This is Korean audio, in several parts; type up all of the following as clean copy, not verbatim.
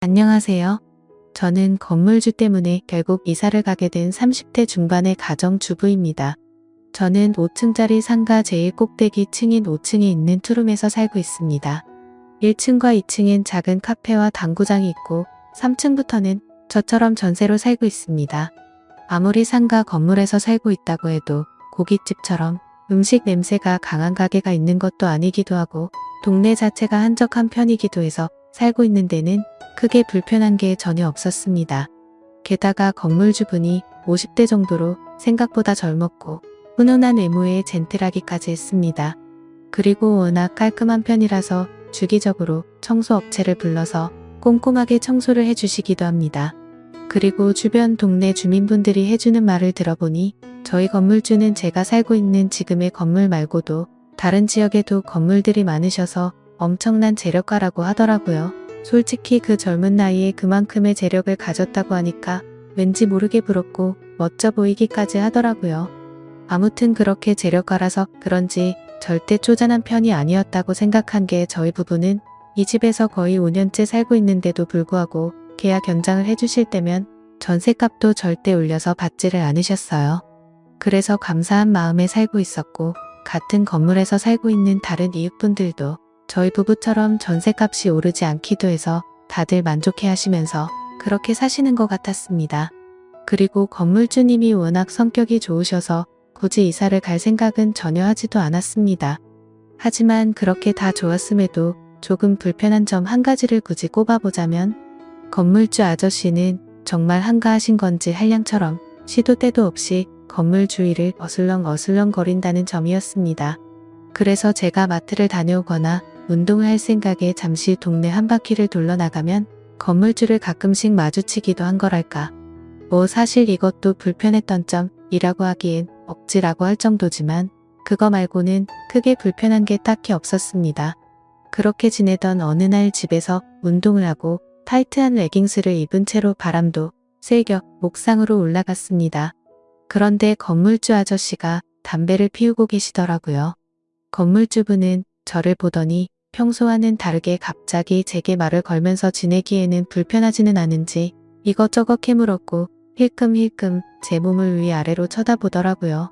안녕하세요. 저는 건물주 때문에 결국 이사를 가게 된 30대 중반의 가정주부입니다. 저는 5층짜리 상가 제일 꼭대기 층인 5층에 있는 투룸에서 살고 있습니다. 1층과 2층엔 작은 카페와 당구장이 있고 3층부터는 저처럼 전세로 살고 있습니다. 아무리 상가 건물에서 살고 있다고 해도 고깃집처럼 음식 냄새가 강한 가게가 있는 것도 아니기도 하고 동네 자체가 한적한 편이기도 해서 살고 있는 데는 크게 불편한 게 전혀 없었습니다. 게다가 건물주분이 50대 정도로 생각보다 젊었고 훈훈한 외모에 젠틀하기까지 했습니다. 그리고 워낙 깔끔한 편이라서 주기적으로 청소업체를 불러서 꼼꼼하게 청소를 해주시기도 합니다. 그리고 주변 동네 주민분들이 해주는 말을 들어보니 저희 건물주는 제가 살고 있는 지금의 건물 말고도 다른 지역에도 건물들이 많으셔서 엄청난 재력가라고 하더라고요. 솔직히 그 젊은 나이에 그만큼의 재력을 가졌다고 하니까 왠지 모르게 부럽고 멋져 보이기까지 하더라고요. 아무튼 그렇게 재력가라서 그런지 절대 쪼잔한 편이 아니었다고 생각한 게 저희 부부는 이 집에서 거의 5년째 살고 있는데도 불구하고 계약 연장을 해주실 때면 전셋값도 절대 올려서 받지를 않으셨어요. 그래서 감사한 마음에 살고 있었고 같은 건물에서 살고 있는 다른 이웃분들도 저희 부부처럼 전셋값이 오르지 않기도 해서 다들 만족해 하시면서 그렇게 사시는 것 같았습니다. 그리고 건물주님이 워낙 성격이 좋으셔서 굳이 이사를 갈 생각은 전혀 하지도 않았습니다. 하지만 그렇게 다 좋았음에도 조금 불편한 점 한 가지를 굳이 꼽아보자면 건물주 아저씨는 정말 한가하신 건지 한량처럼 시도 때도 없이 건물 주위를 어슬렁어슬렁 거린다는 점이었습니다. 그래서 제가 마트를 다녀오거나 운동을 할 생각에 잠시 동네 한 바퀴를 돌러 나가면 건물주를 가끔씩 마주치기도 한 거랄까. 뭐 사실 이것도 불편했던 점이라고 하기엔 억지라고 할 정도지만 그거 말고는 크게 불편한 게 딱히 없었습니다. 그렇게 지내던 어느 날 집에서 운동을 하고 타이트한 레깅스를 입은 채로 바람도 쐐겨 목상으로 올라갔습니다. 그런데 건물주 아저씨가 담배를 피우고 계시더라고요. 건물주분은 저를 보더니 평소와는 다르게 갑자기 제게 말을 걸면서 지내기에는 불편하지는 않은지 이것저것 캐물었고 힐끔힐끔 제 몸을 위아래로 쳐다보더라고요.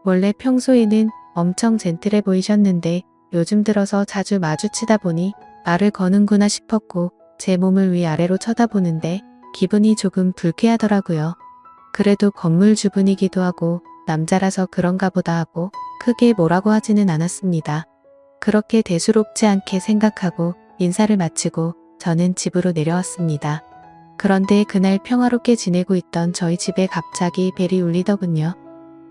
원래 평소에는 엄청 젠틀해 보이셨는데 요즘 들어서 자주 마주치다 보니 말을 거는구나 싶었고 제 몸을 위아래로 쳐다보는데 기분이 조금 불쾌하더라고요. 그래도 건물주분이기도 하고 남자라서 그런가 보다 하고 크게 뭐라고 하지는 않았습니다. 그렇게 대수롭지 않게 생각하고 인사를 마치고 저는 집으로 내려왔습니다. 그런데 그날 평화롭게 지내고 있던 저희 집에 갑자기 벨이 울리더군요.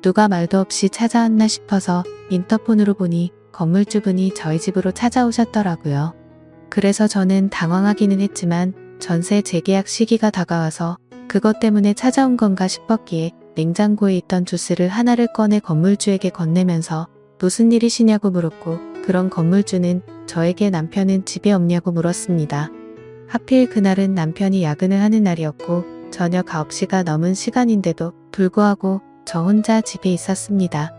누가 말도 없이 찾아왔나 싶어서 인터폰으로 보니 건물주분이 저희 집으로 찾아오셨더라고요. 그래서 저는 당황하기는 했지만 전세 재계약 시기가 다가와서 그것 때문에 찾아온 건가 싶었기에 냉장고에 있던 주스를 하나를 꺼내 건물주에게 건네면서 무슨 일이시냐고 물었고 그런 건물주는 저에게 남편은 집에 없냐고 물었습니다. 하필 그날은 남편이 야근을 하는 날이었고 저녁 9시가 넘은 시간인데도 불구하고 저 혼자 집에 있었습니다.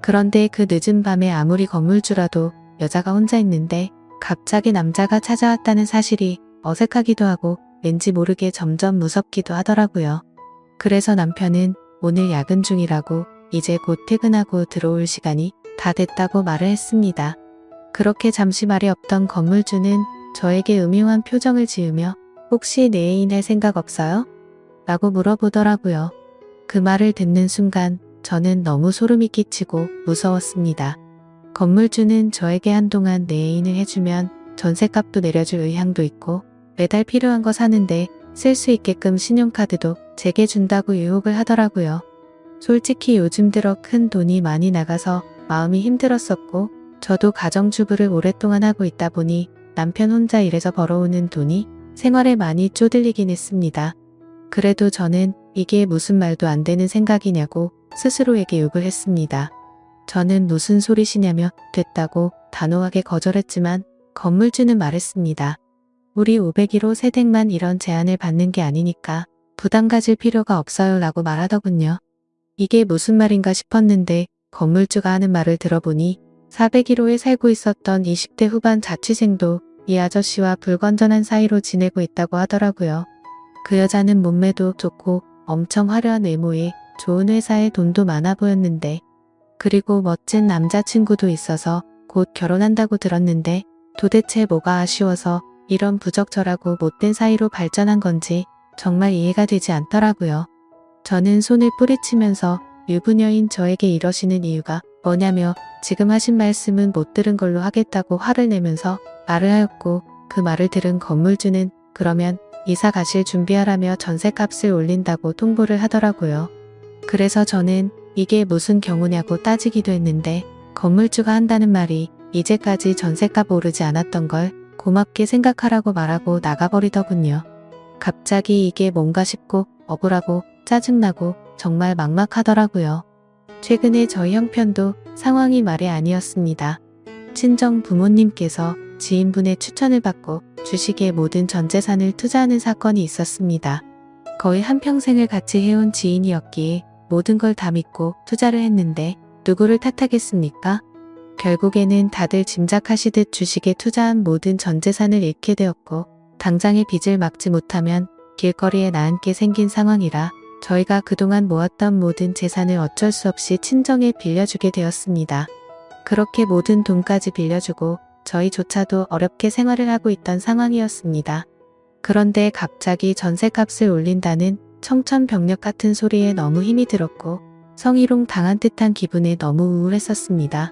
그런데 그 늦은 밤에 아무리 건물주라도 여자가 혼자 있는데 갑자기 남자가 찾아왔다는 사실이 어색하기도 하고 왠지 모르게 점점 무섭기도 하더라고요. 그래서 남편은 오늘 야근 중이라고 이제 곧 퇴근하고 들어올 시간이 다 됐다고 말을 했습니다. 그렇게 잠시 말이 없던 건물주는 저에게 음흉한 표정을 지으며 혹시 내 애인 할 생각 없어요? 라고 물어보더라고요. 그 말을 듣는 순간 저는 너무 소름이 끼치고 무서웠습니다. 건물주는 저에게 한동안 내 애인을 해주면 전셋값도 내려줄 의향도 있고 매달 필요한 거 사는데 쓸 수 있게끔 신용카드도 제게 준다고 유혹을 하더라고요. 솔직히 요즘 들어 큰 돈이 많이 나가서 마음이 힘들었었고 저도 가정주부를 오랫동안 하고 있다 보니 남편 혼자 일해서 벌어오는 돈이 생활에 많이 쪼들리긴 했습니다. 그래도 저는 이게 무슨 말도 안 되는 생각이냐고 스스로에게 욕을 했습니다. 저는 무슨 소리시냐며 됐다고 단호하게 거절했지만 건물주는 말했습니다. 우리 501호 세댁만 이런 제안을 받는 게 아니니까 부담 가질 필요가 없어요 라고 말하더군요. 이게 무슨 말인가 싶었는데 건물주가 하는 말을 들어보니 401호에 살고 있었던 20대 후반 자취생도 이 아저씨와 불건전한 사이로 지내고 있다고 하더라고요. 그 여자는 몸매도 좋고 엄청 화려한 외모에 좋은 회사에 돈도 많아 보였는데, 그리고 멋진 남자친구도 있어서 곧 결혼한다고 들었는데 도대체 뭐가 아쉬워서 이런 부적절하고 못된 사이로 발전한 건지 정말 이해가 되지 않더라고요. 저는 손을 뿌리치면서 유부녀인 저에게 이러시는 이유가 뭐냐며 지금 하신 말씀은 못 들은 걸로 하겠다고 화를 내면서 말을 하였고, 그 말을 들은 건물주는 그러면 이사 가실 준비하라며 전셋값을 올린다고 통보를 하더라고요. 그래서 저는 이게 무슨 경우냐고 따지기도 했는데 건물주가 한다는 말이 이제까지 전셋값 오르지 않았던 걸 고맙게 생각하라고 말하고 나가버리더군요. 갑자기 이게 뭔가 싶고 억울하고 짜증나고 정말 막막하더라고요. 최근에 저희 형편도 상황이 말이 아니었습니다. 친정 부모님께서 지인분의 추천을 받고 주식에 모든 전 재산을 투자하는 사건이 있었습니다. 거의 한평생을 같이 해온 지인이었기에 모든 걸 다 믿고 투자를 했는데 누구를 탓하겠습니까? 결국에는 다들 짐작하시듯 주식에 투자한 모든 전 재산을 잃게 되었고, 당장의 빚을 막지 못하면 길거리에 나앉게 생긴 상황이라 저희가 그동안 모았던 모든 재산을 어쩔 수 없이 친정에 빌려주게 되었습니다. 그렇게 모든 돈까지 빌려주고 저희조차도 어렵게 생활을 하고 있던 상황이었습니다. 그런데 갑자기 전셋값을 올린다는 청천벽력 같은 소리에 너무 힘이 들었고 성희롱 당한 듯한 기분에 너무 우울했었습니다.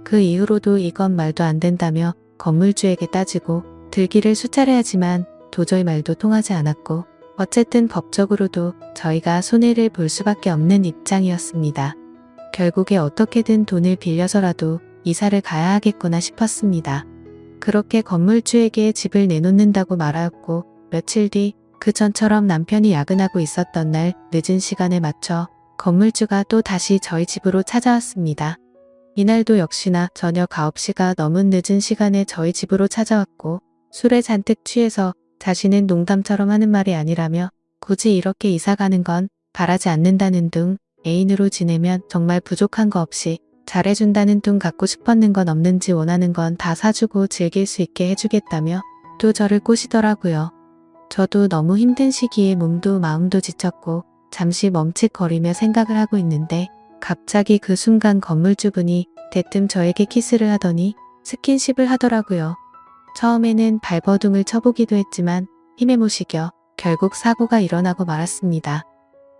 그 이후로도 이건 말도 안 된다며 건물주에게 따지고 들기를 수차례하지만 도저히 말도 통하지 않았고, 어쨌든 법적으로도 저희가 손해를 볼 수밖에 없는 입장이었습니다. 결국에 어떻게든 돈을 빌려서라도 이사를 가야 하겠구나 싶었습니다. 그렇게 건물주에게 집을 내놓는다고 말하였고, 며칠 뒤 그 전처럼 남편이 야근하고 있었던 날 늦은 시간에 맞춰 건물주가 또 다시 저희 집으로 찾아왔습니다. 이날도 역시나 저녁 9시가 넘은 늦은 시간에 저희 집으로 찾아왔고, 술에 잔뜩 취해서 자신은 농담처럼 하는 말이 아니라며 굳이 이렇게 이사 가는 건 바라지 않는다는 둥, 애인으로 지내면 정말 부족한 거 없이 잘해준다는 둥, 갖고 싶었는 건 없는지 원하는 건 다 사주고 즐길 수 있게 해주겠다며 또 저를 꼬시더라고요. 저도 너무 힘든 시기에 몸도 마음도 지쳤고 잠시 멈칫거리며 생각을 하고 있는데 갑자기 그 순간 건물주분이 대뜸 저에게 키스를 하더니 스킨십을 하더라고요. 처음에는 발버둥을 쳐보기도 했지만 힘에 못 이겨 결국 사고가 일어나고 말았습니다.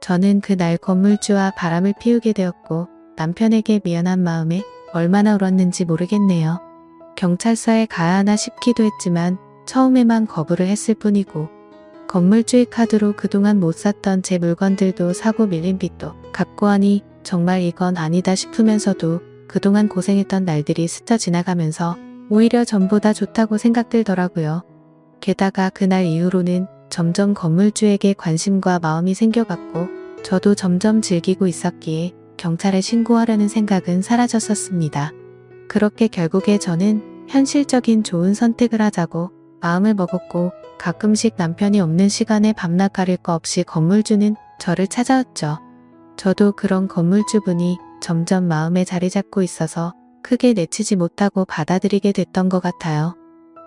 저는 그날 건물주와 바람을 피우게 되었고 남편에게 미안한 마음에 얼마나 울었는지 모르겠네요. 경찰서에 가야 하나 싶기도 했지만 처음에만 거부를 했을 뿐이고, 건물주의 카드로 그동안 못 샀던 제 물건들도 사고 밀린 빚도 갚고 하니 정말 이건 아니다 싶으면서도 그동안 고생했던 날들이 스쳐 지나가면서 오히려 전보다 좋다고 생각들더라고요. 게다가 그날 이후로는 점점 건물주에게 관심과 마음이 생겨갔고 저도 점점 즐기고 있었기에 경찰에 신고하려는 생각은 사라졌었습니다. 그렇게 결국에 저는 현실적인 좋은 선택을 하자고 마음을 먹었고, 가끔씩 남편이 없는 시간에 밤낮 가릴 거 없이 건물주는 저를 찾아왔죠. 저도 그런 건물주분이 점점 마음에 자리 잡고 있어서 크게 내치지 못하고 받아들이게 됐던 것 같아요.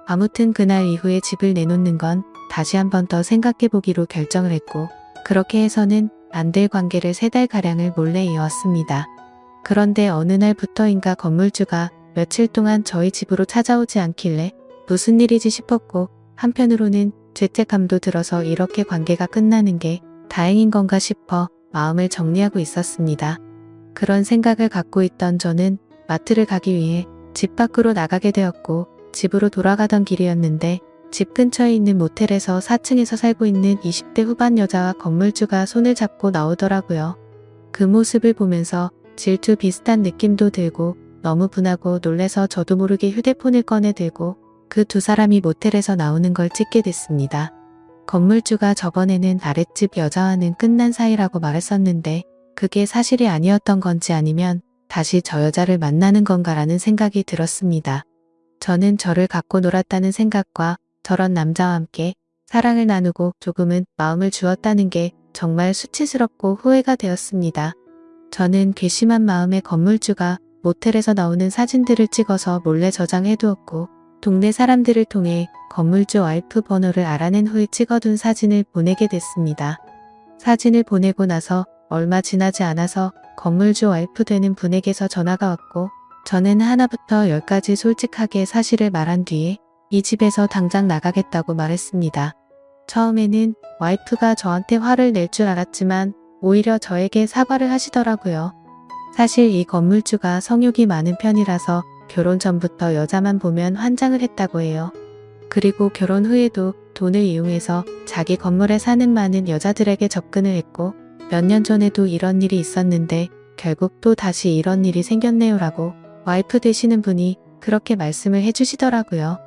아무튼 그날 이후에 집을 내놓는 건 다시 한 번 더 생각해보기로 결정을 했고, 그렇게 해서는 안 될 관계를 3달가량을 몰래 이어왔습니다. 그런데 어느 날부터인가 건물주가 며칠 동안 저희 집으로 찾아오지 않길래 무슨 일이지 싶었고, 한편으로는 죄책감도 들어서 이렇게 관계가 끝나는 게 다행인 건가 싶어 마음을 정리하고 있었습니다. 그런 생각을 갖고 있던 저는 마트를 가기 위해 집 밖으로 나가게 되었고, 집으로 돌아가던 길이었는데 집 근처에 있는 모텔에서 4층에서 살고 있는 20대 후반 여자와 건물주가 손을 잡고 나오더라고요. 그 모습을 보면서 질투 비슷한 느낌도 들고 너무 분하고 놀래서 저도 모르게 휴대폰을 꺼내 들고 그 두 사람이 모텔에서 나오는 걸 찍게 됐습니다. 건물주가 저번에는 아랫집 여자와는 끝난 사이라고 말했었는데 그게 사실이 아니었던 건지 아니면 다시 저 여자를 만나는 건가라는 생각이 들었습니다. 저는 저를 갖고 놀았다는 생각과 저런 남자와 함께 사랑을 나누고 조금은 마음을 주었다는 게 정말 수치스럽고 후회가 되었습니다. 저는 괘씸한 마음에 건물주가 모텔에서 나오는 사진들을 찍어서 몰래 저장해 두었고, 동네 사람들을 통해 건물주 와이프 번호를 알아낸 후에 찍어둔 사진을 보내게 됐습니다. 사진을 보내고 나서 얼마 지나지 않아서 건물주 와이프 되는 분에게서 전화가 왔고 저는 하나부터 열까지 솔직하게 사실을 말한 뒤에 이 집에서 당장 나가겠다고 말했습니다. 처음에는 와이프가 저한테 화를 낼 줄 알았지만 오히려 저에게 사과를 하시더라고요. 사실 이 건물주가 성욕이 많은 편이라서 결혼 전부터 여자만 보면 환장을 했다고 해요. 그리고 결혼 후에도 돈을 이용해서 자기 건물에 사는 많은 여자들에게 접근을 했고 몇 년 전에도 이런 일이 있었는데 결국 또 다시 이런 일이 생겼네요라고 와이프 되시는 분이 그렇게 말씀을 해주시더라고요.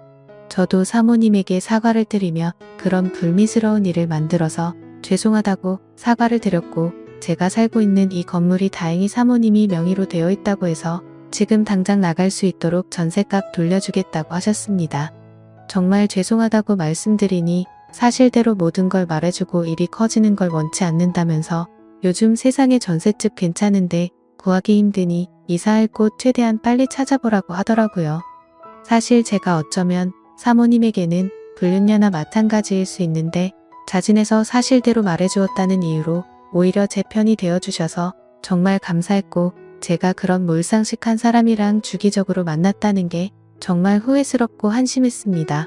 저도 사모님에게 사과를 드리며 그런 불미스러운 일을 만들어서 죄송하다고 사과를 드렸고 제가 살고 있는 이 건물이 다행히 사모님이 명의로 되어 있다고 해서 지금 당장 나갈 수 있도록 전셋값 돌려주겠다고 하셨습니다. 정말 죄송하다고 말씀드리니 사실대로 모든 걸 말해주고 일이 커지는 걸 원치 않는다면서 요즘 세상에 전셋집 괜찮은데 구하기 힘드니 이사할 곳 최대한 빨리 찾아보라고 하더라고요. 사실 제가 어쩌면 사모님에게는 불륜녀나 마찬가지일 수 있는데 자진해서 사실대로 말해주었다는 이유로 오히려 제 편이 되어주셔서 정말 감사했고 제가 그런 몰상식한 사람이랑 주기적으로 만났다는 게 정말 후회스럽고 한심했습니다.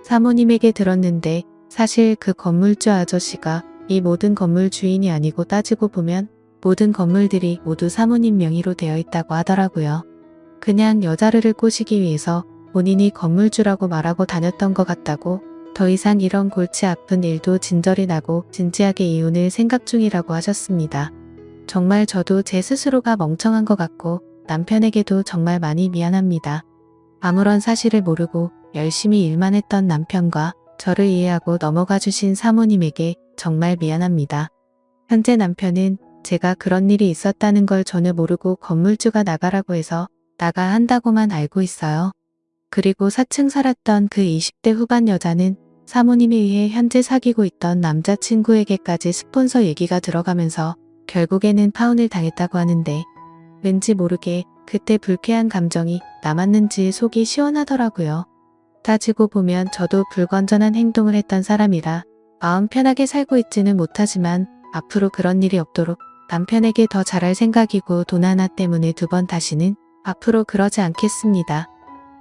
사모님에게 들었는데 사실 그 건물주 아저씨가 이 모든 건물 주인이 아니고 따지고 보면 모든 건물들이 모두 사모님 명의로 되어 있다고 하더라고요. 그냥 여자를 꼬시기 위해서 본인이 건물주라고 말하고 다녔던 것 같다고 더 이상 이런 골치 아픈 일도 진절이 나고 진지하게 이혼을 생각 중이라고 하셨습니다. 정말 저도 제 스스로가 멍청한 것 같고 남편에게도 정말 많이 미안합니다. 아무런 사실을 모르고 열심히 일만 했던 남편과 저를 이해하고 넘어가 주신 사모님에게 정말 미안합니다. 현재 남편은 제가 그런 일이 있었다는 걸 전혀 모르고 건물주가 나가라고 해서 나가 한다고만 알고 있어요. 그리고 4층 살았던 그 20대 후반 여자는 사모님에 의해 현재 사귀고 있던 남자친구에게까지 스폰서 얘기가 들어가면서 결국에는 파혼을 당했다고 하는데 왠지 모르게 그때 불쾌한 감정이 남았는지 속이 시원하더라고요. 따지고 보면 저도 불건전한 행동을 했던 사람이라 마음 편하게 살고 있지는 못하지만 앞으로 그런 일이 없도록 남편에게 더 잘할 생각이고 돈 하나 때문에 두 번 다시는 앞으로 그러지 않겠습니다.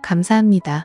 감사합니다.